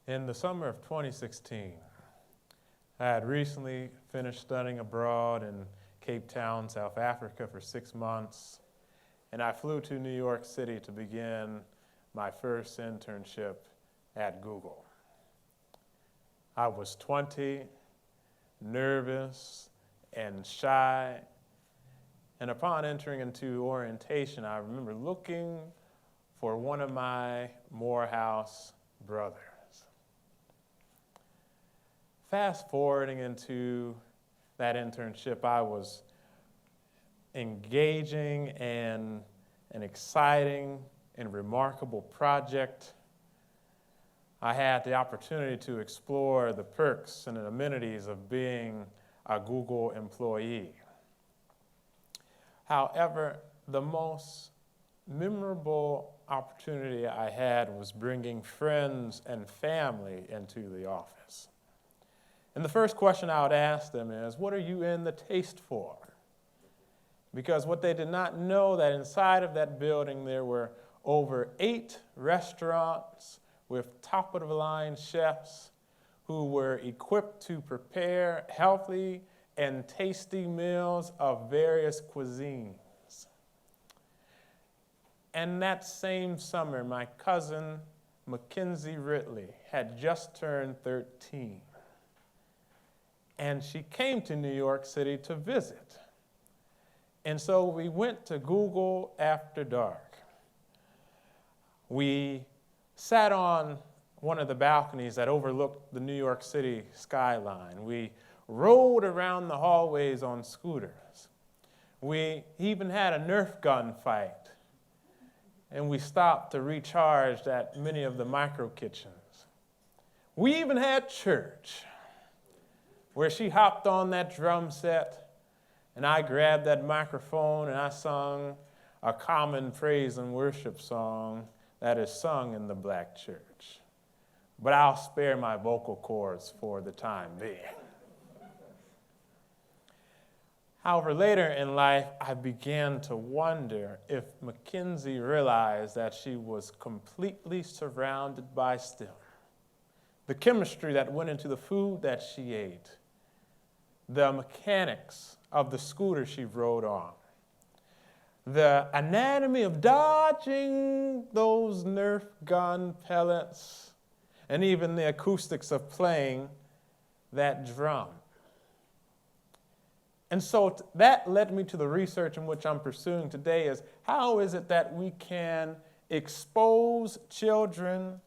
In the summer of 2016, I had recently finished studying abroad in Cape Town, South Africa for 6 months, and I flew to New York City to begin my first internship at Google. I was 20, nervous and shy, and upon entering into orientation, I remember looking for one of my Morehouse brothers. Fast forwarding into that internship, I was engaging in an exciting and remarkable project. I had the opportunity to explore the perks and the amenities of being a Google employee. However, the most memorable opportunity I had was bringing friends and family into the office. And the first question I would ask them is, what are you in the taste for? Because what they did not know that inside of that building there were over 8 restaurants with top-of-the-line chefs who were equipped to prepare healthy and tasty meals of various cuisines. And that same summer, my cousin, Mackenzie Ridley, had just turned 13. And she came to New York City to visit. And so we went to Google after dark. We sat on one of the balconies that overlooked the New York City skyline. We rode around the hallways on scooters. We even had a Nerf gun fight. And we stopped to recharge at many of the micro kitchens. We even had church, where she hopped on that drum set, and I grabbed that microphone and I sung a common praise and worship song that is sung in the black church. But I'll spare my vocal cords for the time being. However, later in life, I began to wonder if Mackenzie realized that she was completely surrounded by STEM. The chemistry that went into the food that she ate, the mechanics of the scooter she rode on, the anatomy of dodging those Nerf gun pellets, and even the acoustics of playing that drum. And so that led me to the research in which I'm pursuing today is how is it that we can expose children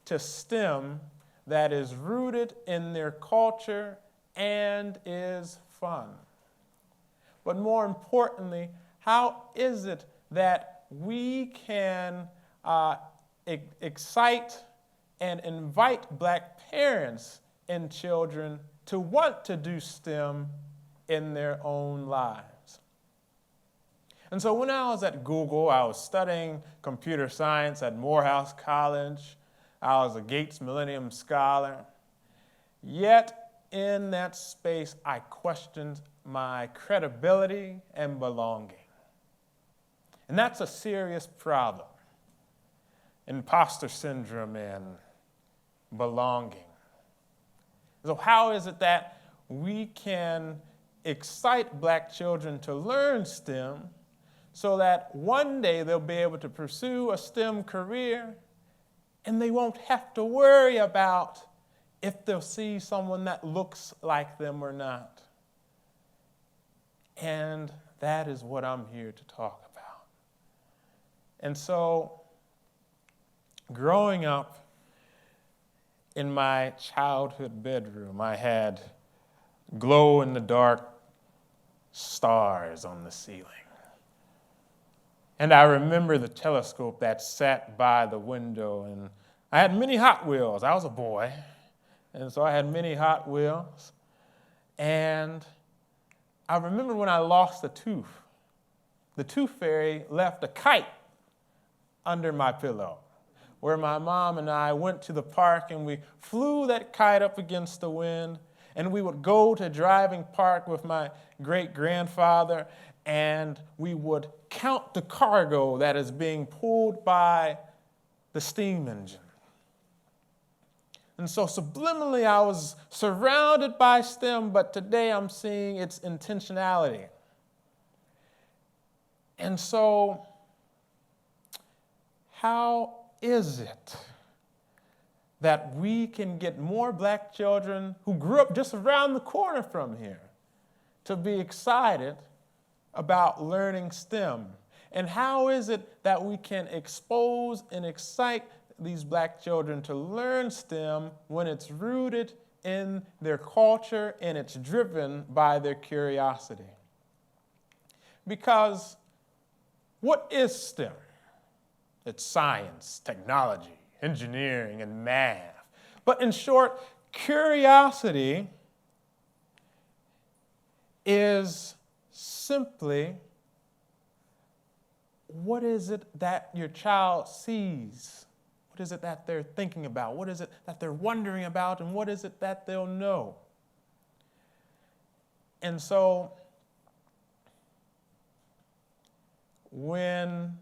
to STEM that is rooted in their culture and is fun. But more importantly, how is it that we can excite and invite black parents and children to want to do STEM in their own lives? And so when I was at Google, I was studying computer science at Morehouse College. I was a Gates Millennium Scholar. Yet, in that space, I questioned my credibility and belonging. And that's a serious problem. Imposter syndrome and belonging. So how is it that we can excite black children to learn STEM so that one day they'll be able to pursue a STEM career and they won't have to worry about if they'll see someone that looks like them or not? And that is what I'm here to talk about. And so, growing up in my childhood bedroom, I had glow-in-the-dark stars on the ceiling. And I remember the telescope that sat by the window, and I had many Hot Wheels. I was a boy. And so I had many Hot Wheels. And I remember when I lost a tooth. The tooth fairy left a kite under my pillow, where my mom and I went to the park and we flew that kite up against the wind. And we would go to driving park with my great-grandfather, and we would count the cargo that is being pulled by the steam engine. And so subliminally, I was surrounded by STEM, but today I'm seeing its intentionality. And so, how is it that we can get more black children who grew up just around the corner from here to be excited about learning STEM? And how is it that we can expose and excite these black children to learn STEM when it's rooted in their culture and it's driven by their curiosity? Because what is STEM? It's science, technology, engineering, and math. But in short, curiosity is simply, what is it that your child sees? What is it that they're thinking about? What is it that they're wondering about? And what is it that they'll know? And so, when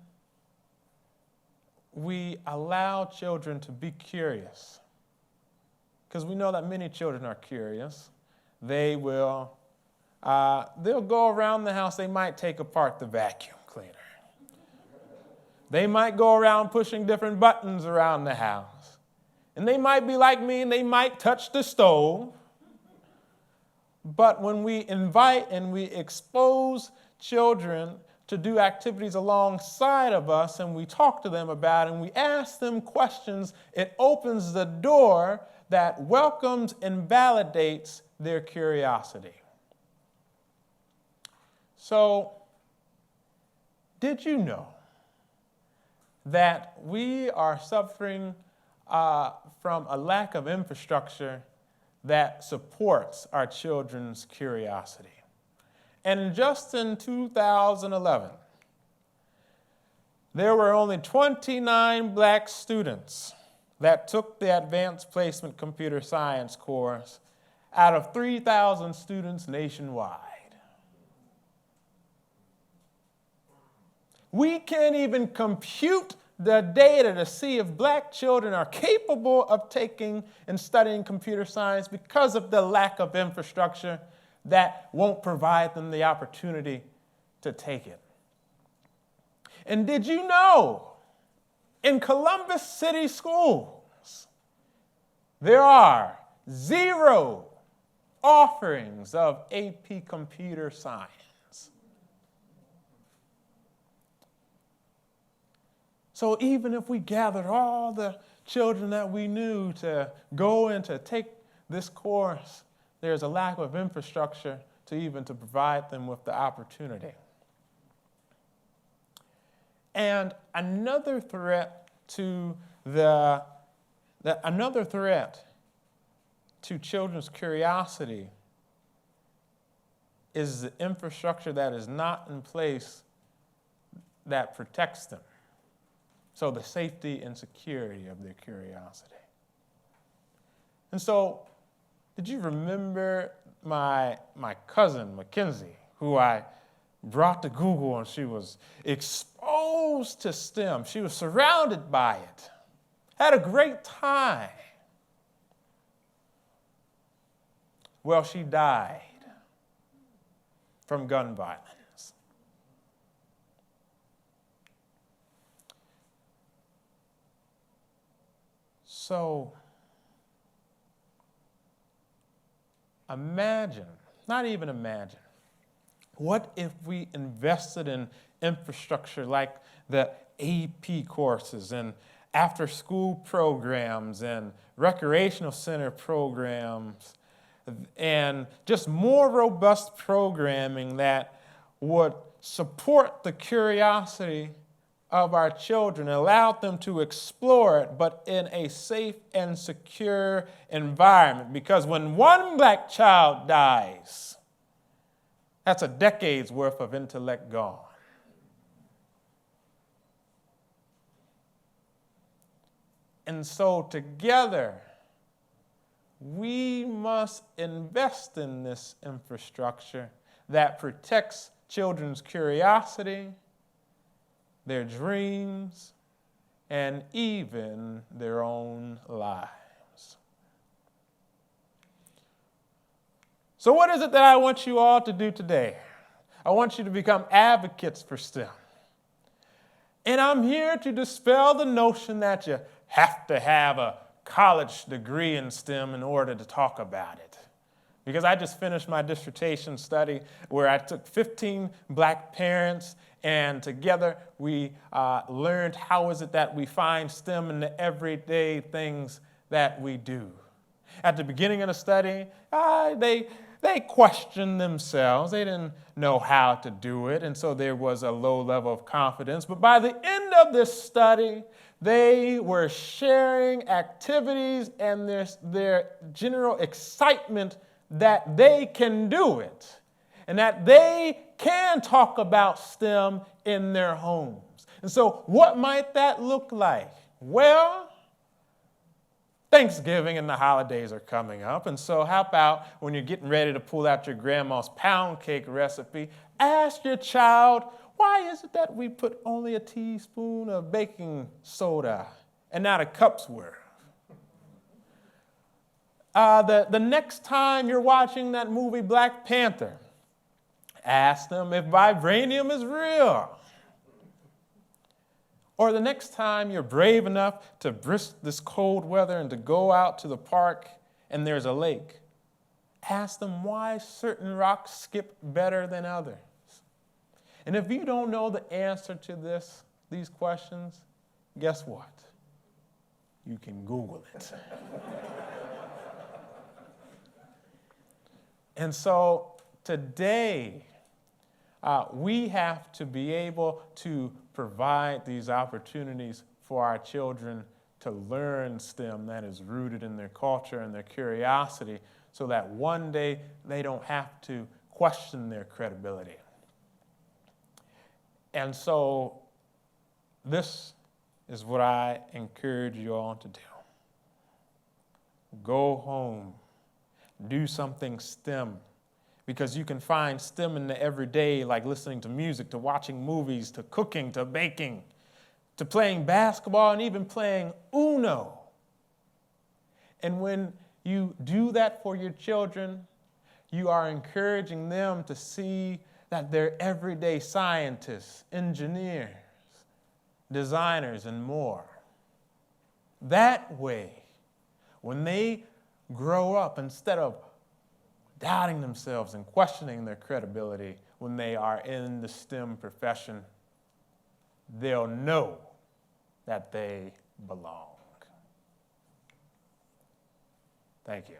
we allow children to be curious, because we know that many children are curious, they'll go around the house, they might take apart the vacuum cleaner. They might go around pushing different buttons around the house. And they might be like me and they might touch the stove. But when we invite and we expose children to do activities alongside of us and we talk to them about it and we ask them questions, it opens the door that welcomes and validates their curiosity. So, did you know that we are suffering from a lack of infrastructure that supports our children's curiosity? And just in 2011, there were only 29 black students that took the Advanced Placement Computer Science course out of 3,000 students nationwide. We can't even compute the data to see if black children are capable of taking and studying computer science because of the lack of infrastructure that won't provide them the opportunity to take it. And did you know, in Columbus City schools, there are 0 offerings of AP computer science? So even if we gathered all the children that we knew to go and to take this course, there's a lack of infrastructure to provide them with the opportunity. And another threat to children's curiosity is the infrastructure that is not in place that protects them. So the safety and security of their curiosity. And so, did you remember my cousin, Mackenzie, who I brought to Google, and she was exposed to STEM. She was surrounded by it. Had a great time. Well, she died from gun violence. So, not even imagine, what if we invested in infrastructure like the AP courses and after-school programs and recreational center programs and just more robust programming that would support the curiosity of our children, allowed them to explore it, but in a safe and secure environment. Because when one black child dies, that's a decade's worth of intellect gone. And so together, we must invest in this infrastructure that protects children's curiosity, their dreams, and even their own lives. So what is it that I want you all to do today? I want you to become advocates for STEM. And I'm here to dispel the notion that you have to have a college degree in STEM in order to talk about it. Because I just finished my dissertation study where I took 15 black parents and together we learned how is it that we find STEM in the everyday things that we do. At the beginning of the study, they questioned themselves. They didn't know how to do it, and so there was a low level of confidence. But by the end of this study, they were sharing activities and their general excitement that they can do it and that they can talk about STEM in their homes. And so what might that look like? Well, Thanksgiving and the holidays are coming up, and so how about when you're getting ready to pull out your grandma's pound cake recipe, ask your child, why is it that we put only a teaspoon of baking soda and not a cup's worth? The next time you're watching that movie Black Panther, ask them if vibranium is real. Or the next time you're brave enough to risk this cold weather and to go out to the park and there's a lake, ask them why certain rocks skip better than others. And if you don't know the answer to these questions, guess what? You can Google it. And so today, we have to be able to provide these opportunities for our children to learn STEM that is rooted in their culture and their curiosity so that one day they don't have to question their credibility. And so this is what I encourage you all to do. Go home. Do something STEM, because you can find STEM in the everyday, like listening to music, to watching movies, to cooking, to baking, to playing basketball, and even playing Uno. And when you do that for your children, you are encouraging them to see that they're everyday scientists, engineers, designers, and more. That way, when they grow up, instead of doubting themselves and questioning their credibility when they are in the STEM profession, they'll know that they belong. Thank you.